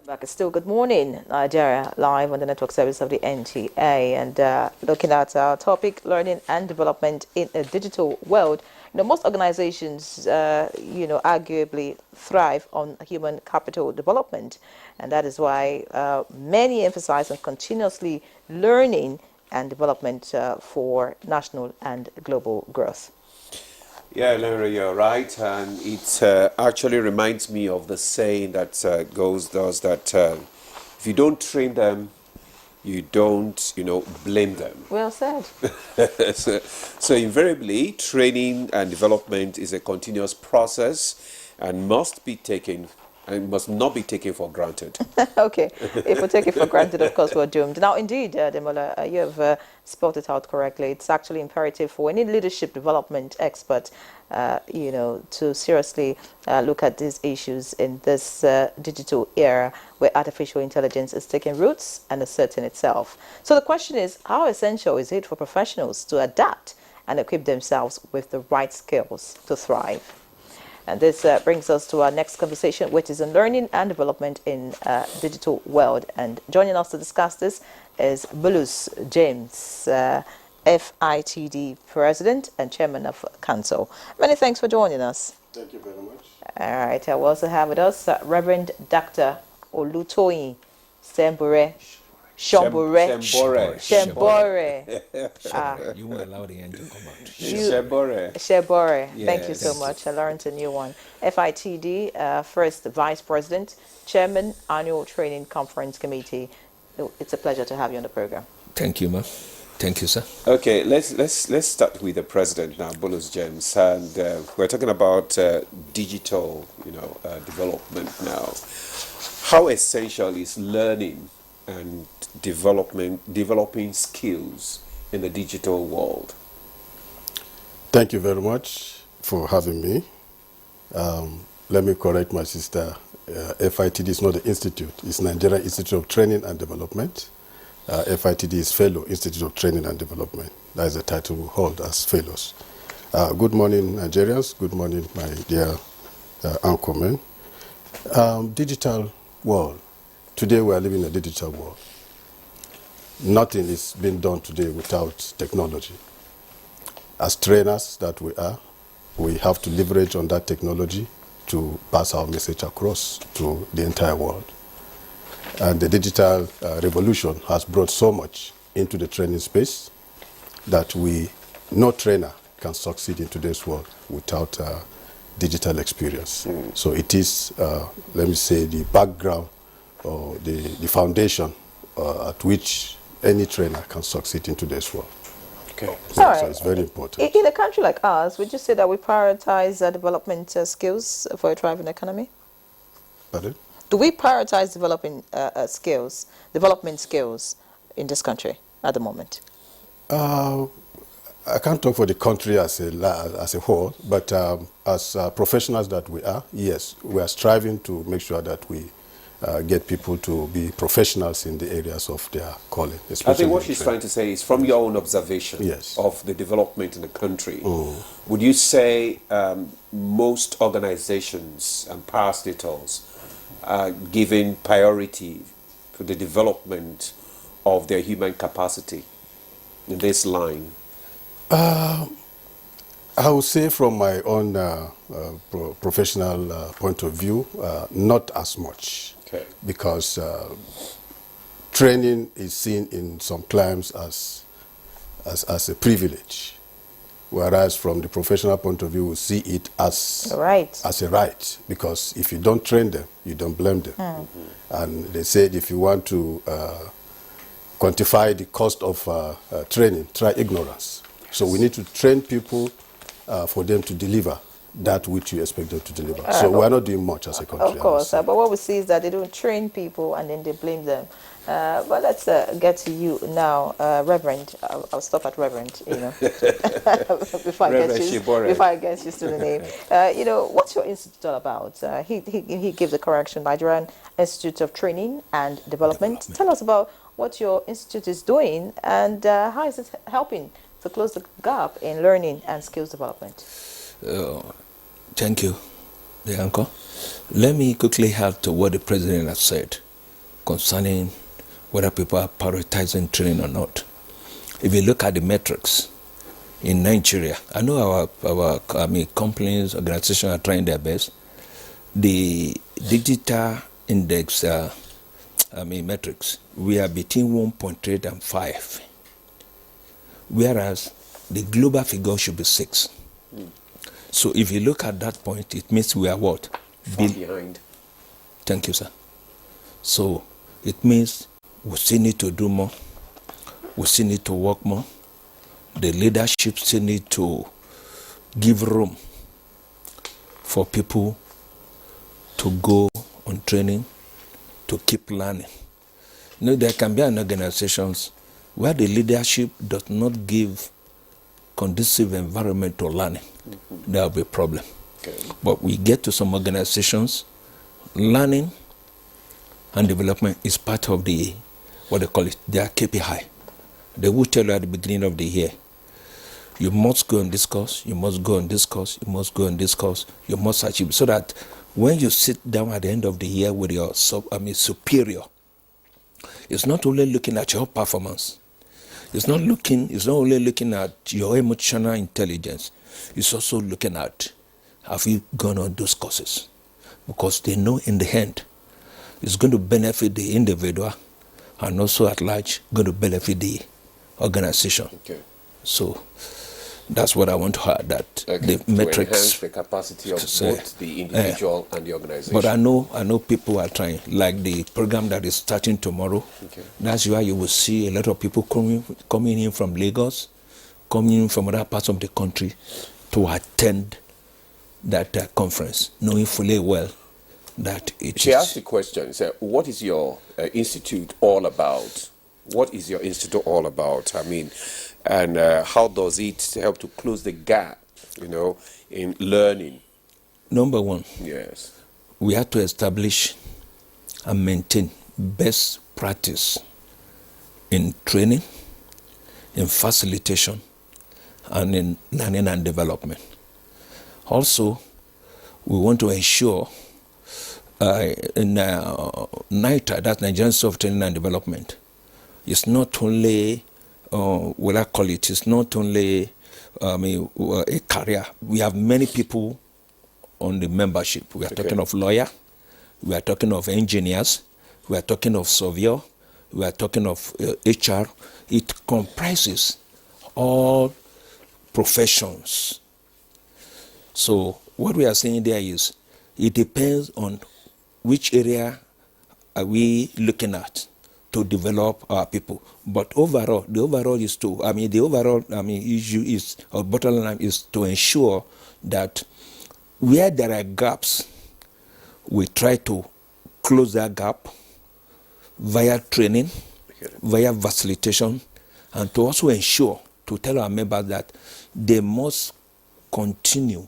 Back. It's still Good Morning Nigeria, live on the network service of the NTA, and looking at our topic, learning and development in a digital world. Most organizations, arguably thrive on human capital development, and that is why many emphasize on continuously learning and development for national and global growth. Yeah, Larry, you're right, and it actually reminds me of the saying that does that if you don't train them, you don't, blame them. Well said. so invariably, training and development is a continuous process and must not be taken for granted. Okay, if we take it for granted, of course, we're doomed. Now, indeed, Demola, you have spelled it out correctly. It's actually imperative for any leadership development expert, to seriously look at these issues in this digital era where artificial intelligence is taking roots and asserting itself. So the question is, how essential is it for professionals to adapt and equip themselves with the right skills to thrive? And this brings us to our next conversation, which is on learning and development in digital world. And joining us to discuss this is Bulus James, FITD President and Chairman of Council. Many thanks for joining us. Thank you very much. All right, I will also have with us Reverend Dr. Olutoyin Sembore. Shembore. You won't allow the end to come out. Shembore. Yes. Thank you so much. I learned a new one. FITD, First Vice President, Chairman, Annual Training Conference Committee. It's a pleasure to have you on the program. Thank you, ma'am. Thank you, sir. Okay, let's start with the president now, Bulus James, and we're talking about digital, development now. How essential is learning and developing skills in the digital world? Thank you very much for having me. Let me correct my sister. FITD is not the institute. It's Nigerian Institute of Training and Development. FITD is Fellow Institute of Training and Development. That is the title we hold as fellows. Good morning, Nigerians. Good morning, my dear anchormen. Digital world. Today we are living in a digital world. Nothing is being done today without technology. As trainers that we are, we have to leverage on that technology to pass our message across to the entire world. And the digital revolution has brought so much into the training space that no trainer can succeed in today's world without digital experience. So it is, let me say, the background or the foundation at which any trainer can succeed in today's world. Okay. So it's very important. In a country like ours, would you say that we prioritize development skills for a thriving economy? Pardon? Do we prioritize development skills in this country at the moment? I can't talk for the country as a whole, but as professionals that we are, yes, we are striving to make sure that we get people to be professionals in the areas of their calling. I think what she's trying to say is, from your own observation of the development in the country, would you say most organizations and parastatals are giving priority to the development of their human capacity in this line? I would say from my own professional point of view, not as much. Okay. Because training is seen in some climes as a privilege, whereas from the professional point of view, we see it as a right, because if you don't train them, you don't blame them. And they said if you want to quantify the cost of training, try ignorance. So we need to train people for them to deliver that which you expect them to deliver. So we're not doing much as a country. Of course, but what we see is that they don't train people and then they blame them. But let's get to you now, Reverend. I'll stop at Reverend, before I get used to the name. What's your institute all about? He gives a correction, Nigerian Institute of Training and Development. Tell us about what your institute is doing and how is it helping to close the gap in learning and skills development. Thank you, the uncle. Let me quickly add to what the president has said. concerning whether people are prioritizing training or not. If you look at the metrics in Nigeria, I know our companies, organizations are trying their best. The digital index, metrics, we are between 1.8 and 5, whereas the global figure should be 6. So if you look at that point, it means we are what? Far behind. Thank you, sir. So it means we still need to do more. We still need to work more. The leadership still need to give room for people to go on training, to keep learning. You know, there can be an organizations where the leadership does not give conducive environment to learning. There will be a problem. Okay. But we get to some organizations, learning and development is part of the, what they call it, their KPI. They will tell you at the beginning of the year, you must go on this course, you must go on this course, you must go on this course, you must achieve. So that when you sit down at the end of the year with your superior, it's not only looking at your performance. It's not only looking at your emotional intelligence. It's also looking at, have you gone on those courses? Because they know in the end, it's going to benefit the individual and also at large going to benefit the organization. Okay. So that's what I want to add, that the to metrics enhance the capacity of both the individual and the organization. But I know people are trying, like the program that is starting tomorrow. Okay. That's why you will see a lot of people coming in from Lagos, coming in from other parts of the country to attend that conference, knowing fully well that it She is. asked the question, said, what is your institute all about? What is your institute all about? I mean, and how does it help to close the gap, in learning? Number one, yes, we have to establish and maintain best practice in training, in facilitation, and in learning and development. Also, we want to ensure in NITA, that's Nigerian Institute of Training and Development, it's not only, what I call it, it's not only a career. We have many people on the membership. We are talking of lawyer, we are talking of engineers, we are talking of surveyor, we are talking of HR. It comprises all professions. So what we are saying there is, it depends on which area are we looking at to develop our people. But overall, the overall issue is, or bottom line is to ensure that where there are gaps, we try to close that gap via training, via facilitation, and to also ensure, to tell our members that they must continue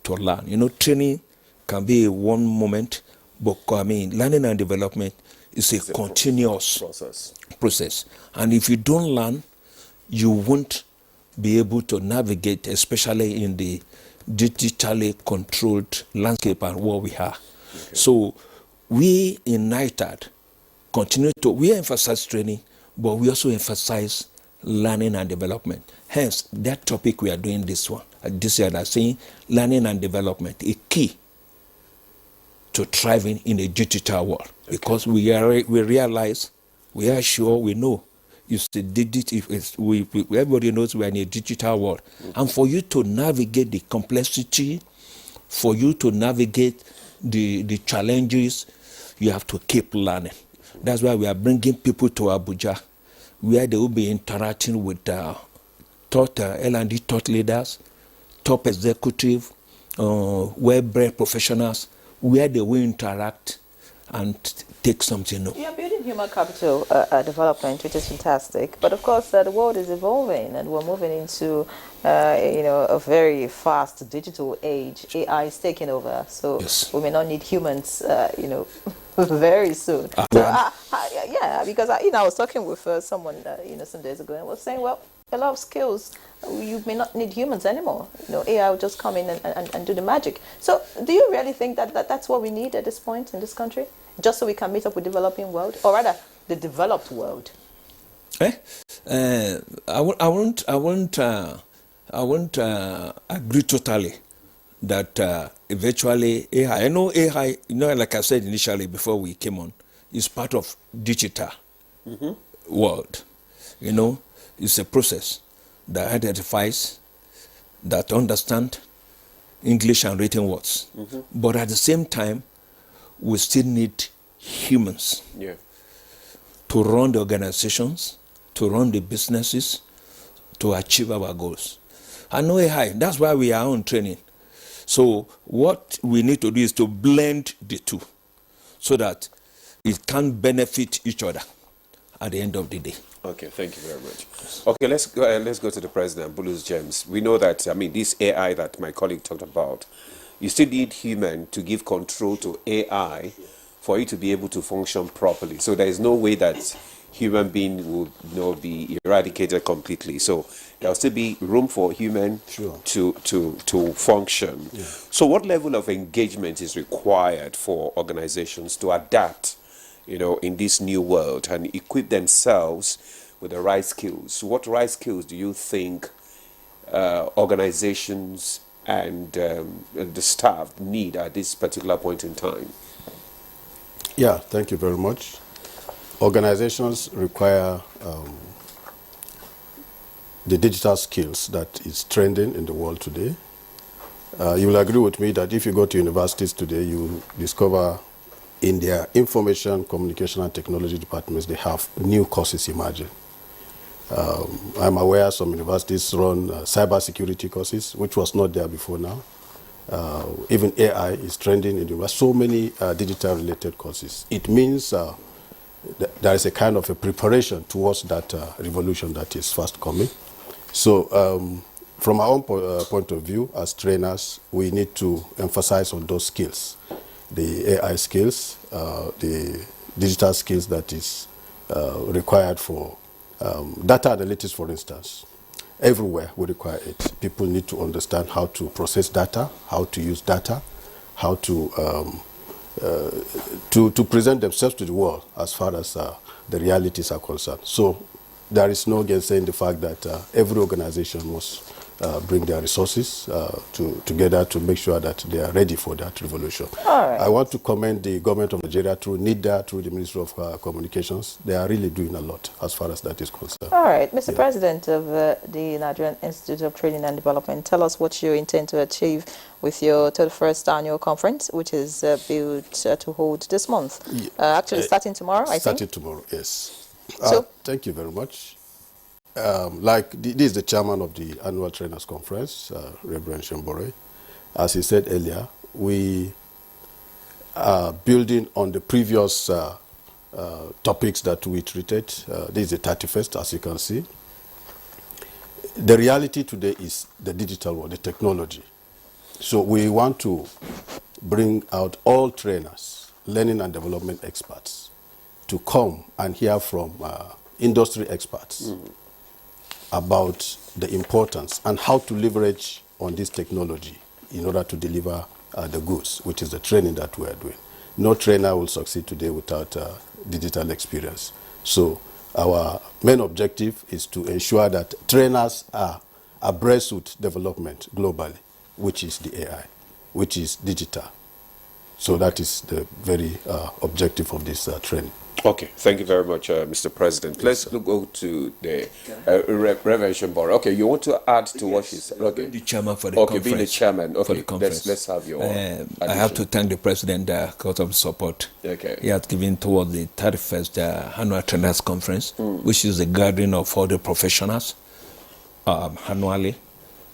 to learn. Training can be a one moment, but learning and development is a continuous process. And if you don't learn, you won't be able to navigate, especially in the digitally controlled landscape and what we are. Okay. So we in NITAD we emphasize training, but we also emphasize learning and development. Hence, that topic we are doing this year, that's saying learning and development, a key to thriving in a digital world. Okay. Because we realize, we are sure, we know, everybody knows we are in a digital world. Mm-hmm. And for you to navigate the complexity, for you to navigate the challenges, you have to keep learning. That's why we are bringing people to Abuja, where they will be interacting with top L&D thought leaders, top executive, well-bred professionals, where they will interact and take something new. Yeah, building human capital development, which is fantastic. But of course, the world is evolving, and we're moving into a very fast digital age. AI is taking over, so yes, we may not need humans, very soon. So, yeah, because I was talking with someone, some days ago, and was saying, well, a lot of skills, you may not need humans anymore. AI will just come in and do the magic. So do you really think that that's what we need at this point in this country? Just so we can meet up with the developing world? Or rather, the developed world? I won't agree totally that eventually AI, I know AI, like I said initially before we came on, is part of digital world. It's a process that identifies, that understands English and written words. But at the same time, we still need humans to run the organizations, to run the businesses, to achieve our goals. I know AI, that's why we are on training. So what we need to do is to blend the two so that it can benefit each other at the end of the day. Okay, thank you very much. Okay, let's go to the president, Bulus James. We know that, this AI that my colleague talked about, you still need human to give control to AI for it to be able to function properly. So there is no way that human being will be eradicated completely. So there'll still be room for human to function. Yeah. So what level of engagement is required for organizations to adapt, in this new world and equip themselves with the right skills? What right skills do you think organizations and the staff need at this particular point in time? Yeah, thank you very much. Organizations require the digital skills that is trending in the world today. You will agree with me that if you go to universities today, you discover in their information, communication, and technology departments, they have new courses emerging. I'm aware some universities run cybersecurity courses, which was not there before now. Even AI is trending in the university. So many digital-related courses. It means there is a kind of a preparation towards that revolution that is fast coming. So from our own point of view, as trainers, we need to emphasize on those skills. The AI skills, the digital skills that is required for data analytics, for instance. Everywhere we require it. People need to understand how to process data, how to use data, how to present themselves to the world as far as the realities are concerned. So there is no gainsaying the fact that every organization must bring their resources together to make sure that they are ready for that revolution. All right. I want to commend the government of Nigeria through NIDA, through the Ministry of Communications. They are really doing a lot as far as that is concerned. All right. Mr. President of the Nigerian Institute of Training and Development, tell us what you intend to achieve with your 31st annual conference, which is built to hold this month. Actually, starting tomorrow, I think? Starting tomorrow, yes. Thank you very much. This is the chairman of the annual trainers conference, Reverend Shembore. As he said earlier, we are building on the previous topics that we treated. This is the 31st, as you can see. The reality today is the digital world, the technology. So we want to bring out all trainers, learning and development experts, to come and hear from industry experts about the importance and how to leverage on this technology in order to deliver the goods, which is the training that we are doing. No trainer will succeed today without digital experience. So our main objective is to ensure that trainers are abreast with development globally, which is the AI, which is digital. So that is the very objective of this training. Okay, thank you very much, Mr. President. Let's go to the Reverend Shembore. Okay, you want to add to what she said? Okay, the chairman for the conference. Being the chairman. Okay, for the conference. Let's have your. I have to thank the president because of the support. Okay, he has given towards the 31st annual trainers conference, which is the gathering of all the professionals annually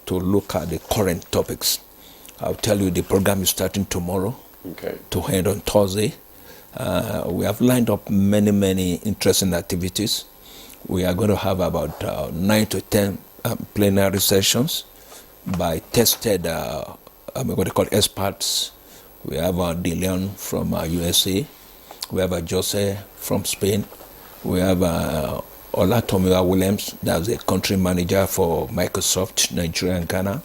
to look at the current topics. I'll tell you the program is starting tomorrow. Okay, to end on Thursday. We have lined up many interesting activities. We are going to have about 9 to 10 plenary sessions by tested, what they call experts. We have De Leon from USA. We have Jose from Spain. We have Olatomiwa Williams, that's the country manager for Microsoft, Nigeria and Ghana.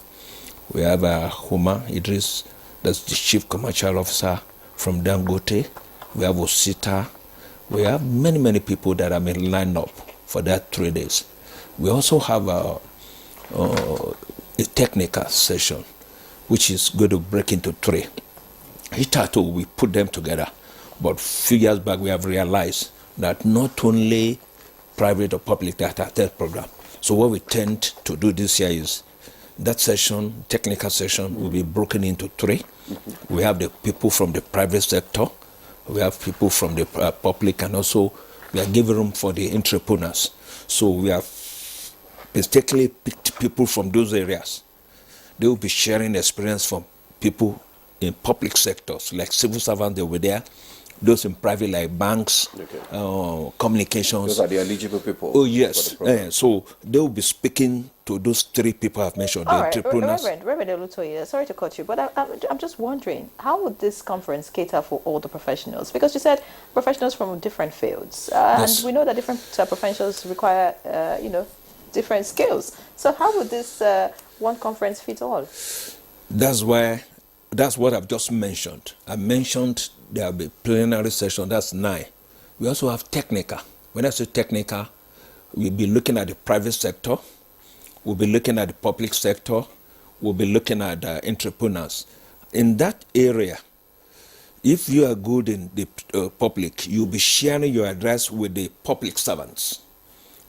We have Huma Idris, that's the chief commercial officer from Dangote. We have Osita. We have many people that have been lined up for that 3 days. We also have a technical session, which is going to break into 3. Hitherto, we put them together, but a few years back we have realized that not only private or public that attend program. So what we tend to do this year is that session, technical session, will be broken into 3. We have the people from the private sector, we have people from the public, and also we are giving room for the entrepreneurs. So we have particularly picked people from those areas. They will be sharing experience from people in public sectors, like civil servants, they were there. Those in private, like banks, communications. Those are the eligible people. Oh, yes. So they will be speaking to those 3 people I've mentioned, the entrepreneurs. Reverend Olutoye, sorry to cut you, but I'm just wondering, how would this conference cater for all the professionals? Because you said professionals from different fields. Yes. And we know that different professions require, different skills. So how would this one conference fit all? That's what I've just mentioned. I mentioned there will be plenary session, that's 9. We also have technical. When I say technical, we'll be looking at the private sector, we'll be looking at the public sector, we'll be looking at entrepreneurs. In that area, if you are good in the public, you'll be sharing your address with the public servants.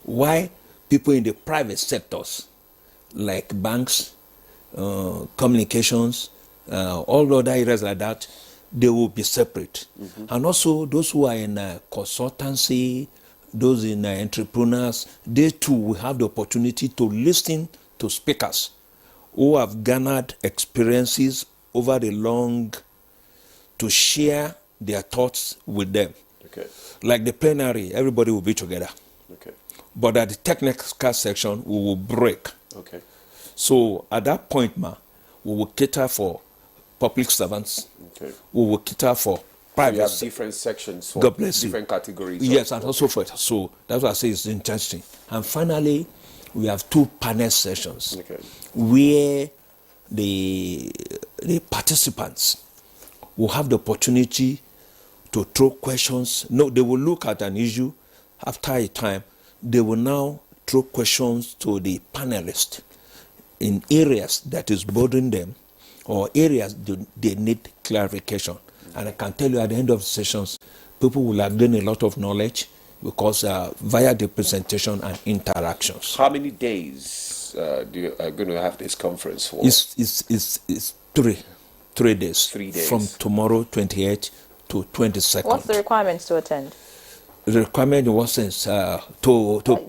Why people in the private sectors, like banks, communications, all other areas like that, they will be separate. And also those who are in consultancy, those in entrepreneurs, they too will have the opportunity to listen to speakers who have garnered experiences over the long, to share their thoughts with them. Okay. Like the plenary, everybody will be together. Okay. But at the technical section, we will break. Okay. So at that point, we will cater for public servants. Okay. We will cater for private. So you have different sections for God bless different you. categories. Yes, and also for it. So that's why I say it's interesting. And finally, we have 2 panel sessions where the participants will have the opportunity to throw questions. No, they will look at an issue. After a time, they will now throw questions to the panelists in areas that is bothering them or areas they need clarification. And I can tell you at the end of the sessions, people will have gained a lot of knowledge because via the presentation and interactions. How many days are going to have this conference for? It's 3 days. 3 days. From tomorrow, 28th to 22nd. What's the requirements to attend? The requirement was to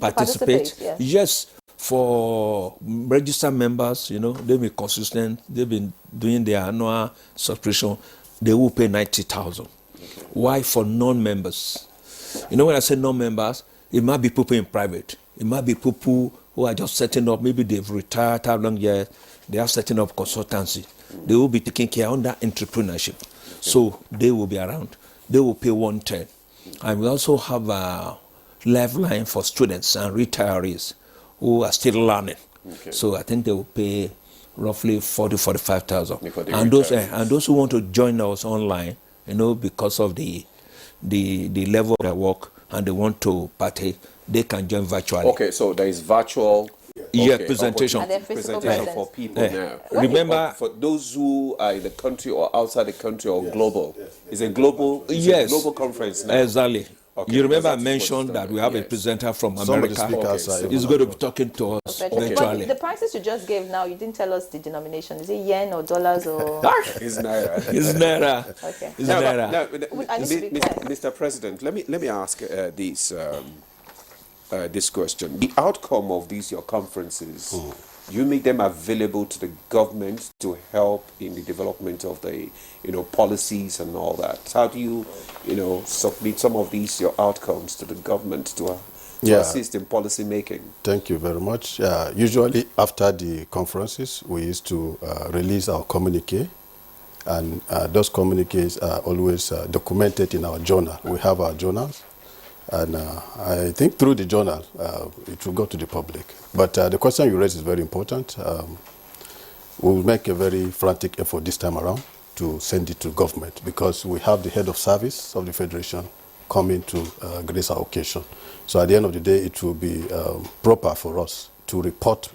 participate. Yes. Yes, for registered members, they've been consistent. They've been doing their annual subscription. They will pay 90,000. Okay. Why for non-members? When I say non-members, it might be people in private. It might be people who are just setting up. Maybe they've retired, how long years they are setting up consultancy. They will be taking care under entrepreneurship. Okay. So they will be around. They will pay 110. And we also have a lifeline for students and retirees who are still learning. Okay. So I think they will pay roughly 45,000. And those who want to join us online, because of the level of their work and they want to partake, they can join virtually. Okay, so there is virtual presentation. Presentation for people now. Remember, for those who are in the country or outside the country or global, it's a global conference now. Exactly. Okay. You remember I mentioned that we have a presenter from America. He's going to be talking to us virtually. But the prices you just gave now, you didn't tell us the denomination. Is it yen or dollars or? It's naira. It's naira. Okay. It's naira. Now, Mr. President, let me ask this question. The outcome of these your conferences, you make them available to the government to help in the development of the policies and all that. How do you submit some of these your outcomes to the government to assist in policy making? Thank you very much. Usually after the conferences, we used to release our communique, and those communiques are always documented in our journal. We have our journals, And I think through the journal, it will go to the public. But the question you raised is very important. We'll make a very frantic effort this time around to send it to government, because we have the head of service of the Federation coming to grace our occasion. So at the end of the day, it will be proper for us to report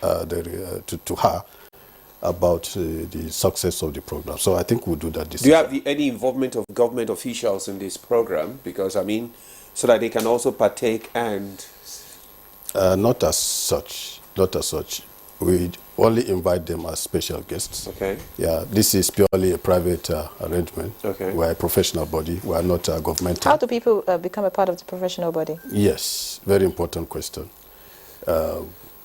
to her about the success of the program. So I think we'll do that this Do you year. have any involvement of government officials in this program? Because, I mean, so that they can also partake and... Not as such. Not as such. We only invite them as special guests. Okay. Yeah, this is purely a private arrangement. Okay. We're a professional body. We are not governmental. How do people become a part of the professional body? Yes, very important question.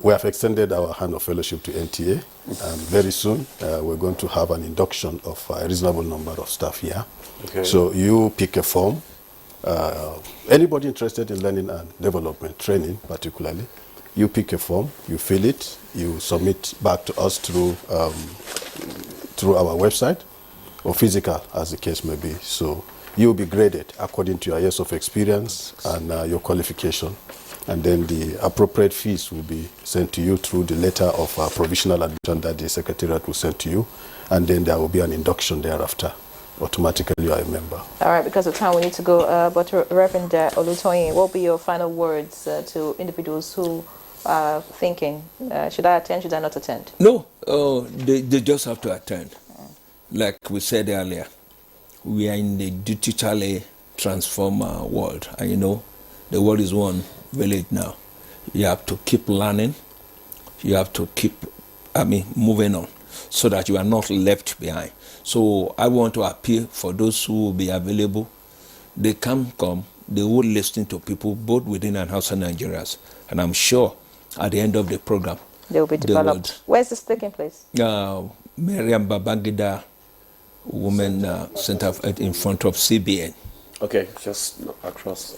We have extended our hand of fellowship to NTA, and very soon we're going to have an induction of a reasonable number of staff here. Okay. So you pick a form. Anybody interested in learning and development, training particularly, you pick a form, you fill it, you submit back to us through our website or physical, as the case may be. So you'll be graded according to your years of experience and your qualification. And then the appropriate fees will be sent to you through the letter of provisional admission that the Secretariat will send to you. And then there will be an induction thereafter. Automatically you are a member. All right, because of time we need to go. But Reverend Olutoyin, what will be your final words to individuals who are thinking, should I attend, should I not attend? No, they just have to attend. Like we said earlier, we are in the digitally transformed world. And you know, the world is one village now. You have to keep learning. You have to keep, moving on, so that you are not left behind. So I want to appeal for those who will be available. They can come. They will listen to people both within and outside Nigeria. And I'm sure at the end of the program, They will be developed. Where's this taking place? Miriam Babangida Women Center in front of CBN. Okay, just across.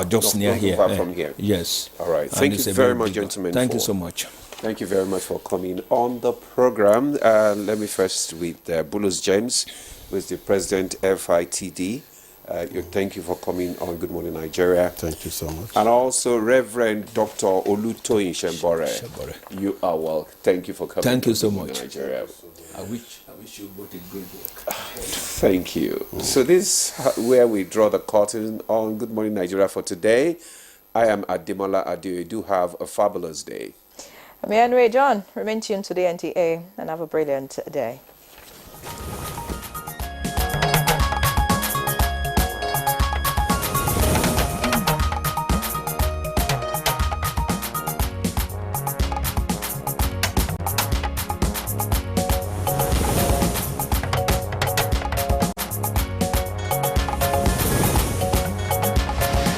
Just near not here. Far from here. Yes. All right. And Thank it's you a very big much, one. gentlemen. Thank you so much. Thank you very much for coming on the program. Let me first with Bulus James, who is the president FITD. Thank you for coming on Good Morning Nigeria. Thank you so much. And also Reverend Dr. Olutoyin Shembore. You are welcome. Thank you for coming. Thank you so Good Morning much. Nigeria. I wish you both a great work. Thank you. So this is where we draw the curtain on Good Morning Nigeria for today. I am Ademola Adeoye. Do have a fabulous day. I'm Anne Ray John. Remain tuned to the NTA and have a brilliant day.